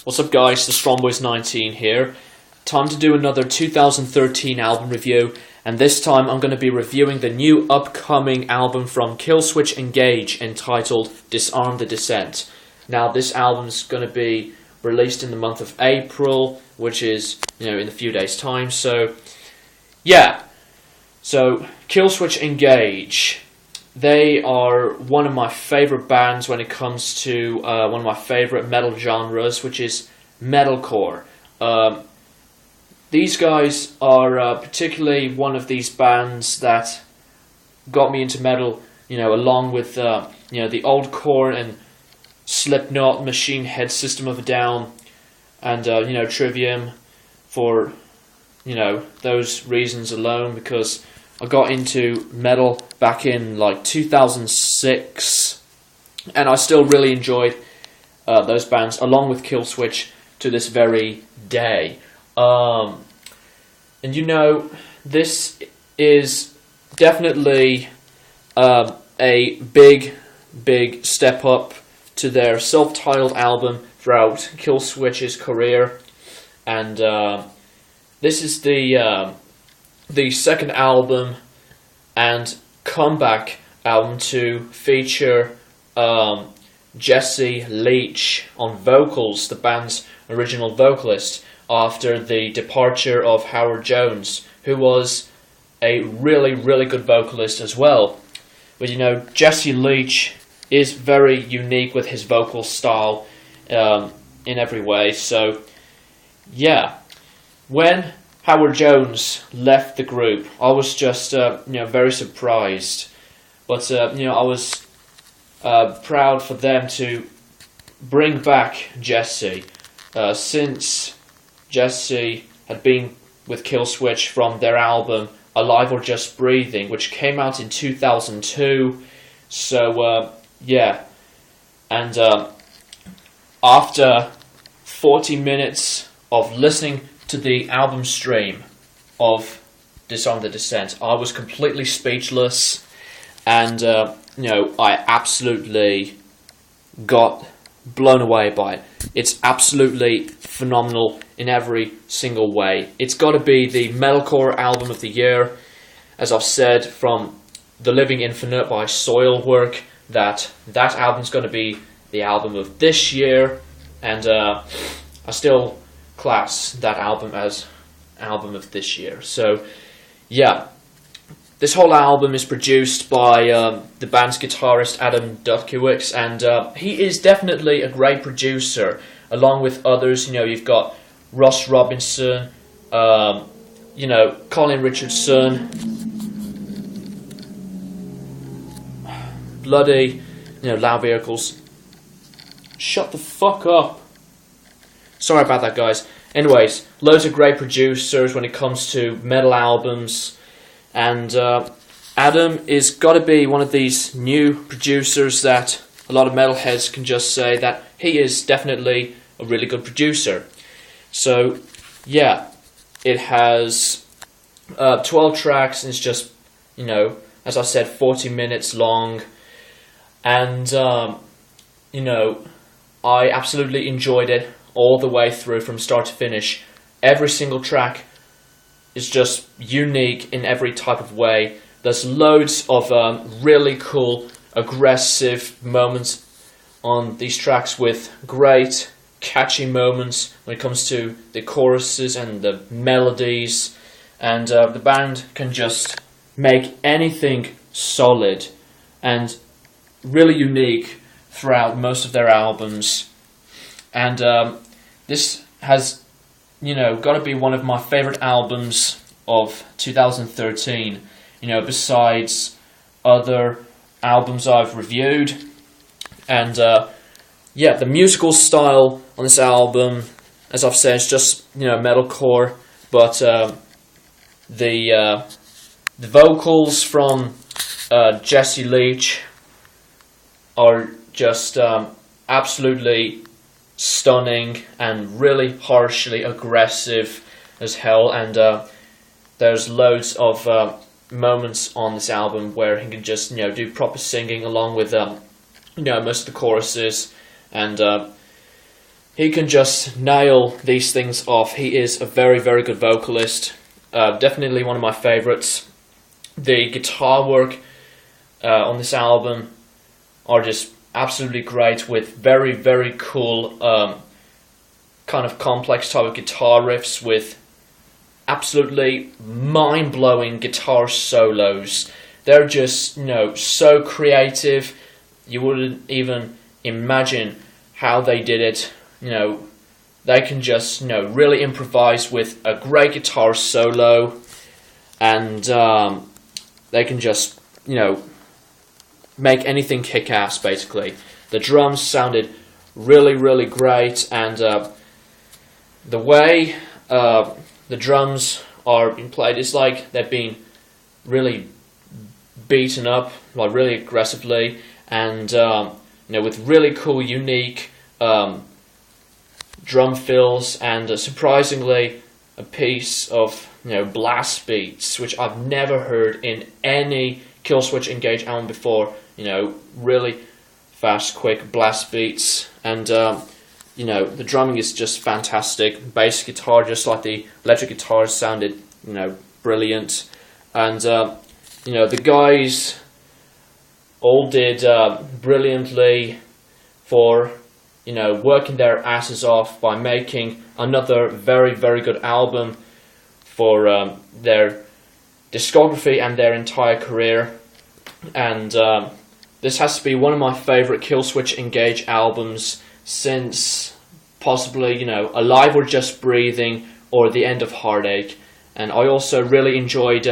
What's up guys, the StrongBoys19 here. Time to do another 2013 album review, and this time I'm going to be reviewing the new upcoming album from Killswitch Engage entitled Disarm the Descent. Now this album is going to be released in the month of April, which is, in a few days time, so yeah. So Killswitch Engage, they are one of my favourite bands when it comes to one of my favourite metal genres, which is metalcore. These guys are particularly one of these bands that got me into metal, along with the old Core and Slipknot, Machine Head, System of a Down, and Trivium, for those reasons alone, because I got into metal back in like 2006, and I still really enjoyed those bands, along with Killswitch, to this very day. And this is definitely a big step up to their self-titled album throughout Killswitch's career, and this is the second album and comeback album to feature Jesse Leach on vocals, the band's original vocalist, after the departure of Howard Jones, who was a really good vocalist as well. But Jesse Leach is very unique with his vocal style in every way, so yeah. When Howard Jones left the group, I was just very surprised, but I was proud for them to bring back Jesse, since Jesse had been with Killswitch from their album Alive or Just Breathing, which came out in 2002. So yeah, and after 40 minutes of listening to the album stream of Disarm the Descent, I was completely speechless, and I absolutely got blown away by it. It's absolutely phenomenal in every single way. It's got to be the metalcore album of the year. As I've said from The Living Infinite by Soilwork, that album's going to be the album of this year, and I still class that album as album of this year. So yeah, this whole album is produced by the band's guitarist Adam Dutkiewicz, and he is definitely a great producer, along with others. You've got Ross Robinson, Colin Richardson, bloody, loud vehicles. Shut the fuck up. Sorry about that, guys. Anyways, loads of great producers when it comes to metal albums, and Adam is got to be one of these new producers that a lot of metalheads can just say that he is definitely a really good producer. So yeah, it has 12 tracks, and it's just, as I said, 40 minutes long, and I absolutely enjoyed it all the way through from start to finish. Every single track is just unique in every type of way. There's loads of really cool, aggressive moments on these tracks, with great, catchy moments when it comes to the choruses and the melodies, and the band can just make anything solid and really unique throughout most of their albums. And this has, got to be one of my favourite albums of 2013, besides other albums I've reviewed. And yeah, the musical style on this album, as I've said, is just, metalcore, but the vocals from Jesse Leach are just absolutely stunning and really harshly aggressive as hell, and there's loads of moments on this album where he can just do proper singing along with most of the choruses, and he can just nail these things off. He is a very, very good vocalist. Definitely one of my favorites. The guitar work on this album are just absolutely great, with very, very cool kind of complex type of guitar riffs with absolutely mind-blowing guitar solos. They're just, so creative. You wouldn't even imagine how they did it. They can just, really improvise with a great guitar solo, and they can just, make anything kick-ass, basically. The drums sounded really, really great, and the way the drums are being played is like they're being really beaten up, like really aggressively, and with really cool, unique drum fills, and surprisingly a piece of blast beats, which I've never heard in any Killswitch Engage album before. Really fast, quick blast beats, and the drumming is just fantastic. Bass guitar, just like the electric guitars, sounded brilliant, and the guys all did brilliantly for working their asses off by making another very, very good album for their discography and their entire career. And this has to be one of my favourite Killswitch Engage albums since possibly, Alive or Just Breathing or The End of Heartache. And I also really enjoyed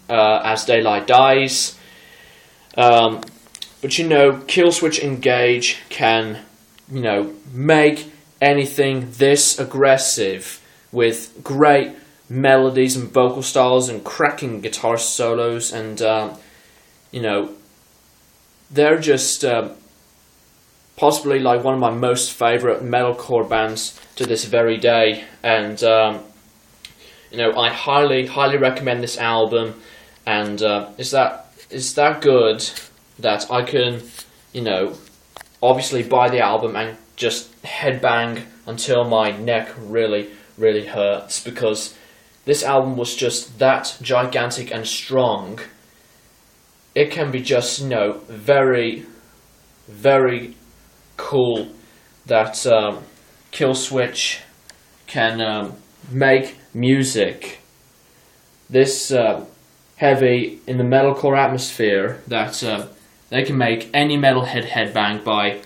As Daylight Dies. But Killswitch Engage can, make anything this aggressive with great melodies and vocal styles and cracking guitar solos, and they're just possibly like one of my most favorite metalcore bands to this very day. And I highly recommend this album, and it's that good that I can obviously buy the album and just headbang until my neck really, really hurts, because this album was just that gigantic and strong. It can be just, very, very cool that Killswitch can make music this heavy in the metalcore atmosphere, that they can make any metalhead headbang by,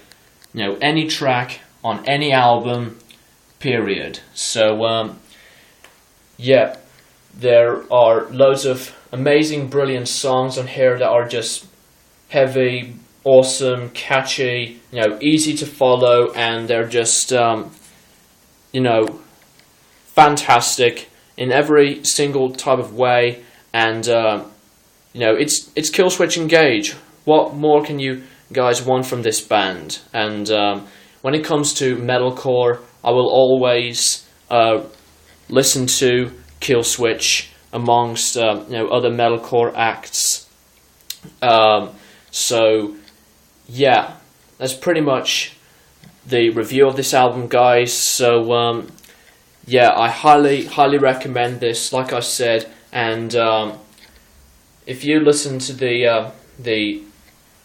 any track on any album, period. So, yeah, there are loads of amazing, brilliant songs on here that are just heavy, awesome, catchy, easy to follow, and they're just, fantastic in every single type of way. And it's Killswitch Engage. What more can you guys want from this band? And when it comes to metalcore, I will always listen to Killswitch amongst other metalcore acts. So yeah, that's pretty much the review of this album, guys. So yeah, I highly recommend this, like I said. And if you listen to the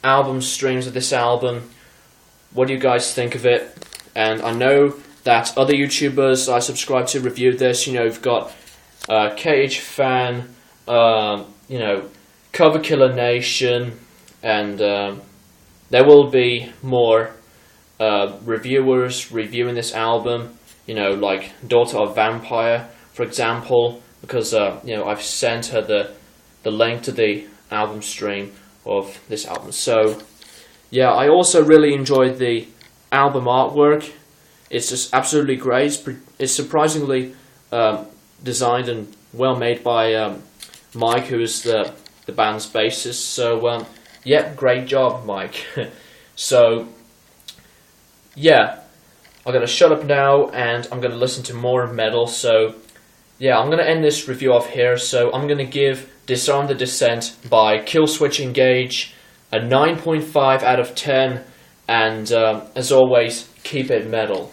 album streams of this album, what do you guys think of it? And I know that other YouTubers I subscribe to review this. You've got KH Fan, Cover Killer Nation, and there will be more reviewers reviewing this album. Like Daughter of Vampire, for example, because I've sent her the link to the album stream of this album. So yeah, I also really enjoyed the album artwork. It's just absolutely great. It's surprisingly designed and well made by Mike, who's the band's bassist. So yeah, great job, Mike. So yeah, I'm gonna shut up now and I'm gonna listen to more metal. So yeah, I'm gonna end this review off here. So I'm gonna give Disarm the Descent by Killswitch Engage a 9.5 out of 10, and as always, keep it metal.